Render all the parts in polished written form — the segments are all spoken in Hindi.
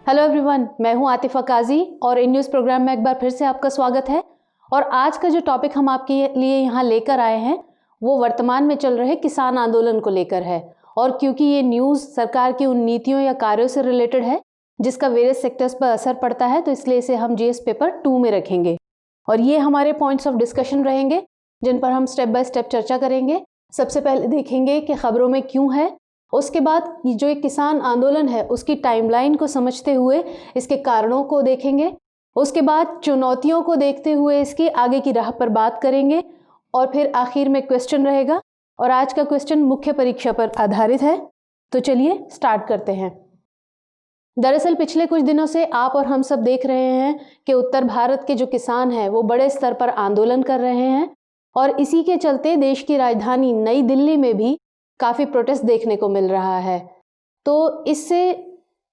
हेलो एवरीवन, मैं हूं आतिफा काजी और इन न्यूज़ प्रोग्राम में एक बार फिर से आपका स्वागत है। और आज का जो टॉपिक हम आपके लिए यहाँ लेकर आए हैं वो वर्तमान में चल रहे किसान आंदोलन को लेकर है। और क्योंकि ये न्यूज़ सरकार की उन नीतियों या कार्यों से रिलेटेड है जिसका वेरियस सेक्टर्स पर असर पड़ता है, तो इसलिए इसे हम जीएस पेपर 2 में रखेंगे। और ये हमारे पॉइंट्स ऑफ डिस्कशन रहेंगे जिन पर हम स्टेप बाय स्टेप चर्चा करेंगे। सबसे पहले देखेंगे कि खबरों में क्यों है, उसके बाद जो एक किसान आंदोलन है उसकी टाइमलाइन को समझते हुए इसके कारणों को देखेंगे, उसके बाद चुनौतियों को देखते हुए इसकी आगे की राह पर बात करेंगे और फिर आखिर में क्वेश्चन रहेगा। और आज का क्वेश्चन मुख्य परीक्षा पर आधारित है। तो चलिए स्टार्ट करते हैं। दरअसल पिछले कुछ दिनों से आप और हम सब देख रहे हैं कि उत्तर भारत के जो किसान हैं वो बड़े स्तर पर आंदोलन कर रहे हैं और इसी के चलते देश की राजधानी नई दिल्ली में भी काफ़ी प्रोटेस्ट देखने को मिल रहा है। तो इससे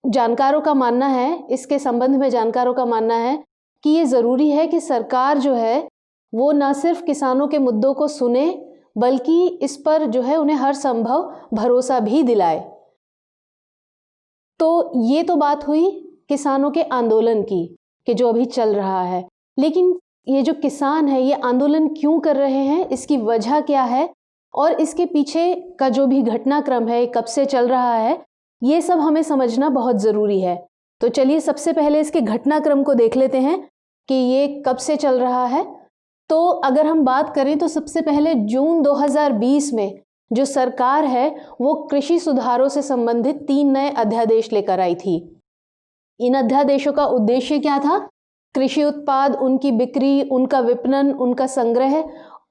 जानकारों का मानना है, इसके संबंध में जानकारों का मानना है कि ये ज़रूरी है कि सरकार जो है वो न सिर्फ किसानों के मुद्दों को सुने बल्कि इस पर जो है उन्हें हर संभव भरोसा भी दिलाए। तो ये तो बात हुई किसानों के आंदोलन की कि जो अभी चल रहा है, लेकिन ये जो किसान है ये आंदोलन क्यों कर रहे हैं, इसकी वजह क्या है और इसके पीछे का जो भी घटनाक्रम है कब से चल रहा है, ये सब हमें समझना बहुत ज़रूरी है। तो चलिए सबसे पहले इसके घटनाक्रम को देख लेते हैं कि ये कब से चल रहा है। तो अगर हम बात करें तो सबसे पहले जून 2020 में जो सरकार है वो कृषि सुधारों से संबंधित 3 नए अध्यादेश लेकर आई थी। इन अध्यादेशों का उद्देश्य क्या था? कृषि उत्पाद, उनकी बिक्री, उनका विपणन, उनका संग्रह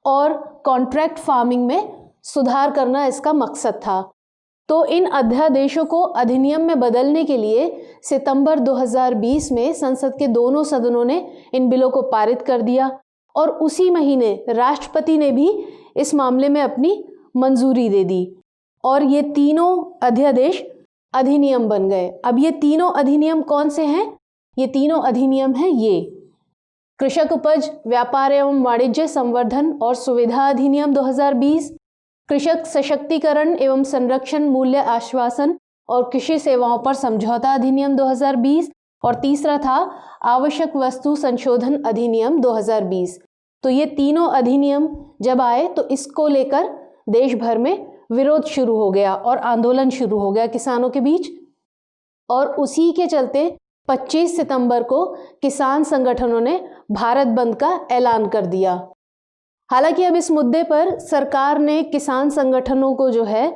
और कॉन्ट्रैक्ट फार्मिंग में सुधार करना इसका मकसद था। तो इन अध्यादेशों को अधिनियम में बदलने के लिए सितंबर 2020 में संसद के दोनों सदनों ने इन बिलों को पारित कर दिया और उसी महीने राष्ट्रपति ने भी इस मामले में अपनी मंजूरी दे दी और ये तीनों अध्यादेश अधिनियम बन गए। अब ये तीनों अधिनियम कौन से हैं? ये तीनों अधिनियम हैं ये कृषक उपज व्यापार एवं वाणिज्य संवर्धन और सुविधा अधिनियम 2020, कृषक सशक्तिकरण एवं संरक्षण मूल्य आश्वासन और कृषि सेवाओं पर समझौता अधिनियम 2020 और तीसरा था आवश्यक वस्तु संशोधन अधिनियम 2020। तो ये तीनों अधिनियम जब आए तो इसको लेकर देश भर में विरोध शुरू हो गया और आंदोलन शुरू हो गया किसानों के बीच। और उसी के चलते 25 सितंबर को किसान संगठनों ने भारत बंद का ऐलान कर दिया। हालांकि अब इस मुद्दे पर सरकार ने किसान संगठनों को जो है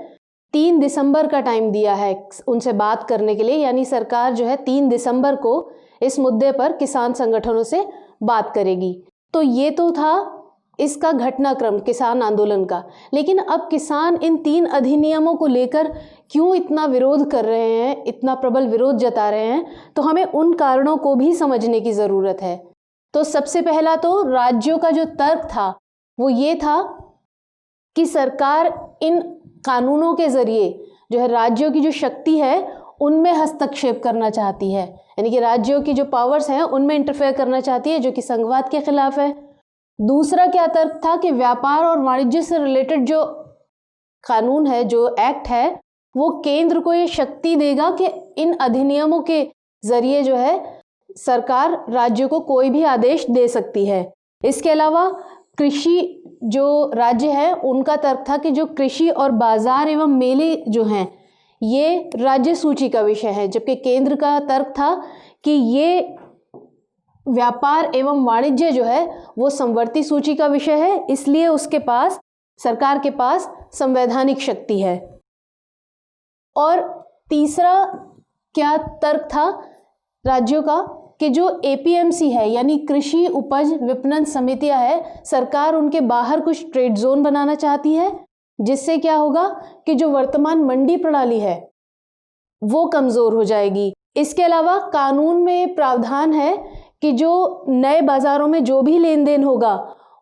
3 दिसंबर का टाइम दिया है उनसे बात करने के लिए, यानी सरकार जो है 3 दिसंबर को इस मुद्दे पर किसान संगठनों से बात करेगी। तो ये तो था इसका घटनाक्रम किसान आंदोलन का। लेकिन अब किसान इन 3 अधिनियमों को लेकर क्यों इतना विरोध कर रहे हैं, इतना प्रबल विरोध जता रहे हैं, तो हमें उन कारणों को भी समझने की ज़रूरत है। तो सबसे पहला तो राज्यों का जो तर्क था वो ये था कि सरकार इन कानूनों के ज़रिए जो है राज्यों की जो शक्ति है उनमें हस्तक्षेप करना चाहती है, यानी कि राज्यों की जो पावर्स हैं उनमें इंटरफेयर करना चाहती है, जो कि संघवाद के खिलाफ है। दूसरा क्या तर्क था कि व्यापार और वाणिज्य से रिलेटेड जो कानून है, जो एक्ट है, वो केंद्र को ये शक्ति देगा कि इन अधिनियमों के जरिए जो है सरकार राज्यों को कोई भी आदेश दे सकती है। इसके अलावा कृषि जो राज्य है उनका तर्क था कि जो कृषि और बाजार एवं मेले जो हैं ये राज्य सूची का विषय है, जबकि केंद्र का तर्क था कि ये व्यापार एवं वाणिज्य जो है वो संवर्ती सूची का विषय है, इसलिए उसके पास, सरकार के पास संवैधानिक शक्ति है। और तीसरा क्या तर्क था राज्यों का कि जो एपीएमसी है यानी कृषि उपज विपणन समितियां है, सरकार उनके बाहर कुछ ट्रेड जोन बनाना चाहती है, जिससे क्या होगा कि जो वर्तमान मंडी प्रणाली है वो कमज़ोर हो जाएगी। इसके अलावा कानून में प्रावधान है कि जो नए बाज़ारों में जो भी लेन देन होगा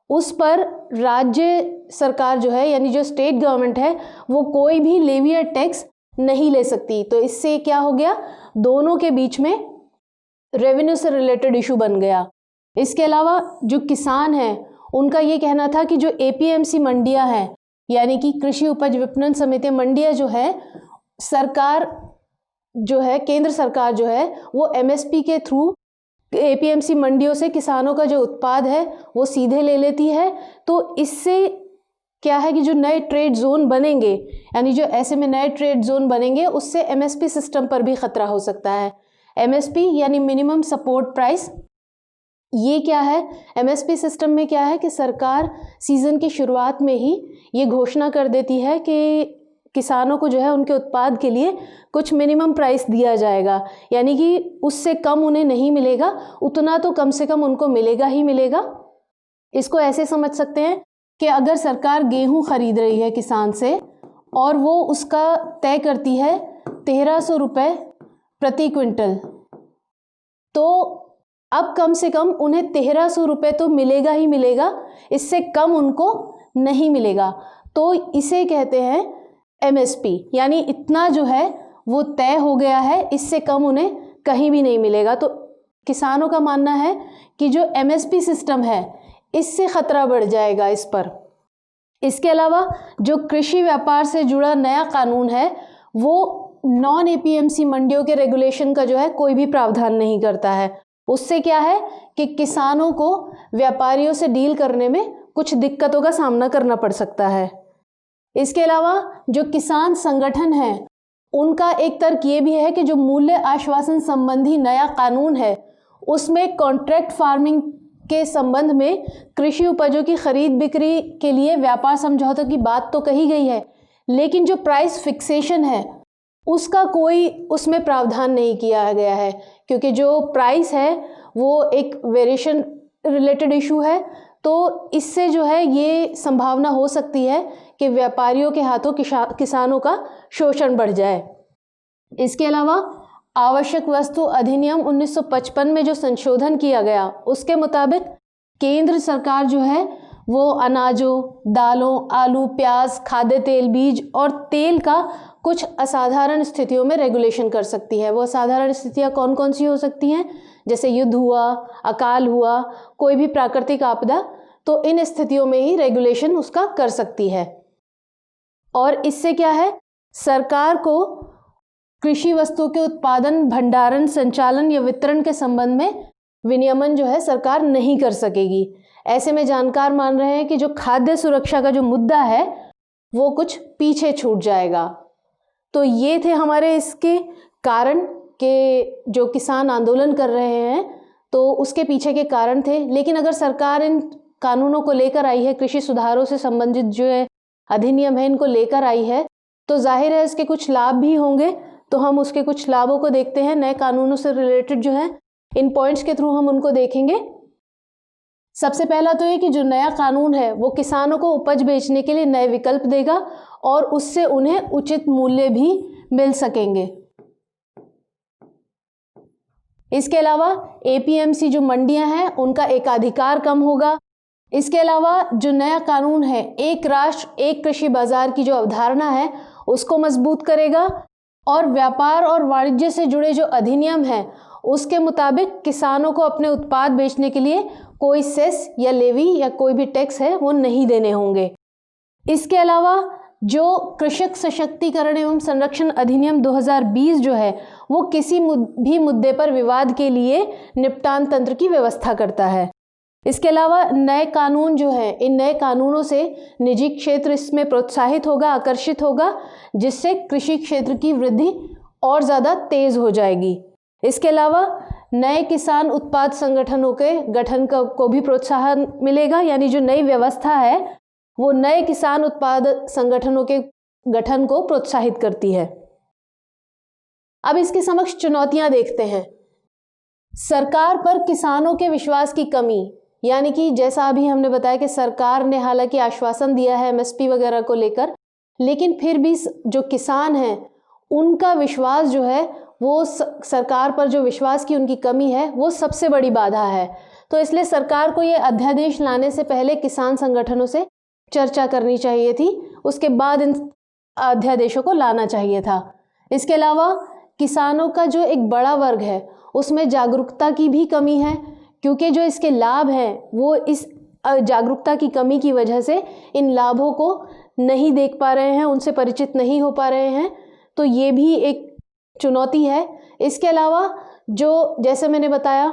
उस पर राज्य सरकार जो है यानी जो स्टेट गवर्नमेंट है वो कोई भी लेवी या टैक्स नहीं ले सकती। तो इससे क्या हो गया, दोनों के बीच में रेवेन्यू से रिलेटेड इशू बन गया। इसके अलावा जो किसान हैं उनका ये कहना था कि जो एपीएमसी मंडियां हैं यानी कि कृषि उपज विपणन समिति मंडियां जो है सरकार जो है केंद्र सरकार जो है वो एमएसपी के थ्रू एपीएमसी मंडियों से किसानों का जो उत्पाद है वो सीधे ले लेती है। तो इससे क्या है कि जो नए ट्रेड जोन बनेंगे, यानी जो ऐसे में नए ट्रेड जोन बनेंगे, उससे एमएसपी सिस्टम पर भी खतरा हो सकता है। एमएसपी यानी मिनिमम सपोर्ट प्राइस, ये क्या है? एमएसपी सिस्टम में क्या है कि सरकार सीज़न की शुरुआत में ही ये घोषणा कर देती है कि किसानों को जो है उनके उत्पाद के लिए कुछ मिनिमम प्राइस दिया जाएगा, यानी कि उससे कम उन्हें नहीं मिलेगा, उतना तो कम से कम उनको मिलेगा ही मिलेगा। इसको ऐसे समझ सकते हैं कि अगर सरकार गेहूं खरीद रही है किसान से और वो उसका तय करती है 1300 रुपये प्रति क्विंटल, तो अब कम से कम उन्हें 1300 रुपये तो मिलेगा ही मिलेगा, इससे कम उनको नहीं मिलेगा। तो इसे कहते हैं एमएसपी, यानी इतना जो है वो तय हो गया है, इससे कम उन्हें कहीं भी नहीं मिलेगा। तो किसानों का मानना है कि जो एमएसपी सिस्टम है इससे खतरा बढ़ जाएगा इस पर। इसके अलावा जो कृषि व्यापार से जुड़ा नया कानून है वो नॉन एपीएमसी मंडियों के रेगुलेशन का जो है कोई भी प्रावधान नहीं करता है। उससे क्या है कि किसानों को व्यापारियों से डील करने में कुछ दिक्कतों का सामना करना पड़ सकता है। इसके अलावा जो किसान संगठन है उनका एक तर्क ये भी है कि जो मूल्य आश्वासन संबंधी नया कानून है उसमें कॉन्ट्रैक्ट फार्मिंग के संबंध में कृषि उपजों की खरीद बिक्री के लिए व्यापार समझौतों की बात तो कही गई है, लेकिन जो प्राइस फिक्सेशन है उसका कोई उसमें प्रावधान नहीं किया गया है, क्योंकि जो प्राइस है वो एक वेरिएशन रिलेटेड इशू है। तो इससे जो है ये संभावना हो सकती है कि व्यापारियों के हाथों किसानों का शोषण बढ़ जाए। इसके अलावा आवश्यक वस्तु अधिनियम 1955 में जो संशोधन किया गया उसके मुताबिक केंद्र सरकार जो है वो अनाजों, दालों, आलू, प्याज, खाद्य तेल, बीज और तेल का कुछ असाधारण स्थितियों में रेगुलेशन कर सकती है। वो असाधारण स्थितियाँ कौन कौन सी हो सकती हैं? जैसे युद्ध हुआ, अकाल हुआ, कोई भी प्राकृतिक आपदा, तो इन स्थितियों में ही रेगुलेशन उसका कर सकती है। और इससे क्या है, सरकार को कृषि वस्तुओं के उत्पादन, भंडारण, संचालन या वितरण के संबंध में विनियमन जो है सरकार नहीं कर सकेगी। ऐसे में जानकार मान रहे हैं कि जो खाद्य सुरक्षा का जो मुद्दा है वो कुछ पीछे छूट जाएगा। तो ये थे हमारे इसके कारण कि जो किसान आंदोलन कर रहे हैं तो उसके पीछे के कारण थे। लेकिन अगर सरकार इन कानूनों को लेकर आई है, कृषि सुधारों से संबंधित जो है अधिनियम है इनको लेकर आई है, तो जाहिर है इसके कुछ लाभ भी होंगे। तो हम उसके कुछ लाभों को देखते हैं, नए कानूनों से रिलेटेड जो है इन पॉइंट्स के थ्रू हम उनको देखेंगे। सबसे पहला तो ये कि जो नया कानून है वो किसानों को उपज बेचने के लिए नए विकल्प देगा और उससे उन्हें उचित मूल्य भी मिल सकेंगे। इसके अलावा एपीएमसी जो मंडियां हैं उनका एकाधिकार कम होगा। इसके अलावा जो नया कानून है एक राष्ट्र एक कृषि बाजार की जो अवधारणा है उसको मजबूत करेगा और व्यापार और वाणिज्य से जुड़े जो अधिनियम है उसके मुताबिक किसानों को अपने उत्पाद बेचने के लिए कोई सेस या लेवी या कोई भी टैक्स है वो नहीं देने होंगे। इसके अलावा जो कृषक सशक्तिकरण एवं संरक्षण अधिनियम 2020 जो है वो किसी भी मुद्दे पर विवाद के लिए निपटान तंत्र की व्यवस्था करता है। इसके अलावा नए कानून जो है, इन नए कानूनों से निजी क्षेत्र इसमें प्रोत्साहित होगा, आकर्षित होगा, जिससे कृषि क्षेत्र की वृद्धि और ज़्यादा तेज़ हो जाएगी। इसके अलावा नए किसान उत्पाद संगठनों के गठन को भी प्रोत्साहन मिलेगा, यानी जो नई व्यवस्था है वो नए किसान उत्पाद संगठनों के गठन को प्रोत्साहित करती है। अब इसके समक्ष चुनौतियां देखते हैं। सरकार पर किसानों के विश्वास की कमी, यानी कि जैसा अभी हमने बताया कि सरकार ने हालांकि आश्वासन दिया है एमएसपी वगैरह को लेकर, लेकिन फिर भी जो किसान हैं उनका विश्वास जो है वो सरकार पर जो विश्वास की उनकी कमी है वो सबसे बड़ी बाधा है। तो इसलिए सरकार को ये अध्यादेश लाने से पहले किसान संगठनों से चर्चा करनी चाहिए थी, उसके बाद इन अध्यादेशों को लाना चाहिए था। इसके अलावा किसानों का जो एक बड़ा वर्ग है उसमें जागरूकता की भी कमी है, क्योंकि जो इसके लाभ हैं वो इस जागरूकता की कमी की वजह से इन लाभों को नहीं देख पा रहे हैं, उनसे परिचित नहीं हो पा रहे हैं। तो ये भी एक चुनौती है। इसके अलावा जो जैसे मैंने बताया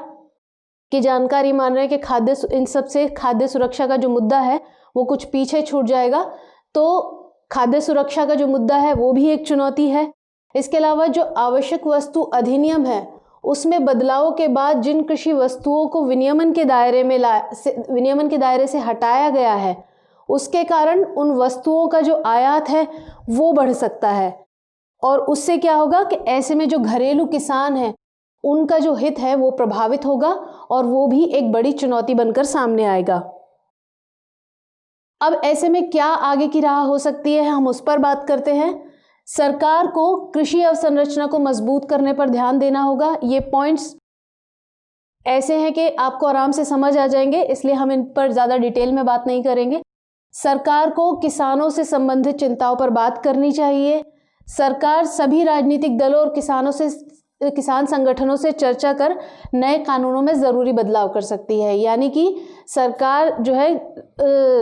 कि जानकारी मान रहे हैं कि इन सब से खाद्य सुरक्षा का जो मुद्दा है वो कुछ पीछे छूट जाएगा, तो खाद्य सुरक्षा का जो मुद्दा है वो भी एक चुनौती है। इसके अलावा जो आवश्यक वस्तु अधिनियम है उसमें बदलावों के बाद जिन कृषि वस्तुओं को विनियमन के दायरे से हटाया गया है, उसके कारण उन वस्तुओं का जो आयात है वो बढ़ सकता है, और उससे क्या होगा कि ऐसे में जो घरेलू किसान हैं उनका जो हित है वो प्रभावित होगा और वो भी एक बड़ी चुनौती बनकर सामने आएगा। अब ऐसे में क्या आगे की राह हो सकती है, हम उस पर बात करते हैं। सरकार को कृषि अवसंरचना को मजबूत करने पर ध्यान देना होगा। ये पॉइंट्स ऐसे हैं कि आपको आराम से समझ आ जाएंगे, इसलिए हम इन पर ज़्यादा डिटेल में बात नहीं करेंगे। सरकार को किसानों से संबंधित चिंताओं पर बात करनी चाहिए। सरकार सभी राजनीतिक दलों और किसान संगठनों से चर्चा कर नए कानूनों में ज़रूरी बदलाव कर सकती है। यानी कि सरकार जो है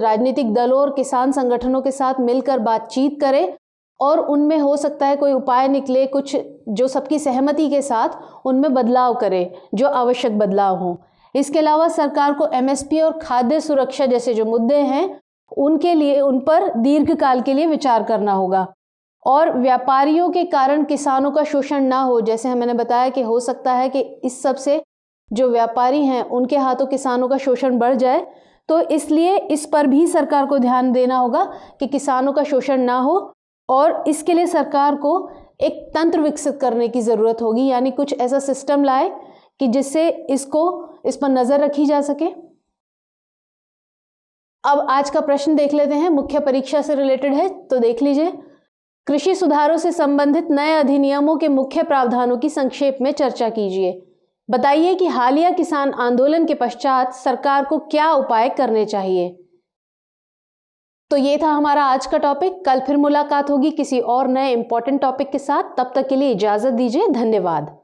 राजनीतिक दलों और किसान संगठनों के साथ मिलकर बातचीत करे और उनमें हो सकता है कोई उपाय निकले, कुछ जो सबकी सहमति के साथ उनमें बदलाव करे जो आवश्यक बदलाव हों। इसके अलावा सरकार को एमएसपी और खाद्य सुरक्षा जैसे जो मुद्दे हैं उनके लिए उन पर दीर्घकाल के लिए विचार करना होगा, और व्यापारियों के कारण किसानों का शोषण ना हो। जैसे मैंने बताया कि हो सकता है कि इस सब से जो व्यापारी हैं उनके हाथों किसानों का शोषण बढ़ जाए, तो इसलिए इस पर भी सरकार को ध्यान देना होगा कि किसानों का शोषण ना हो, और इसके लिए सरकार को एक तंत्र विकसित करने की ज़रूरत होगी। यानी कुछ ऐसा सिस्टम लाए कि जिससे इस पर नज़र रखी जा सके। अब आज का प्रश्न देख लेते हैं, मुख्य परीक्षा से रिलेटेड है, तो देख लीजिए। कृषि सुधारों से संबंधित नए अधिनियमों के मुख्य प्रावधानों की संक्षेप में चर्चा कीजिए। बताइए कि हालिया किसान आंदोलन के पश्चात सरकार को क्या उपाय करने चाहिए। तो ये था हमारा आज का टॉपिक। कल फिर मुलाकात होगी किसी और नए इंपॉर्टेंट टॉपिक के साथ। तब तक के लिए इजाजत दीजिए। धन्यवाद।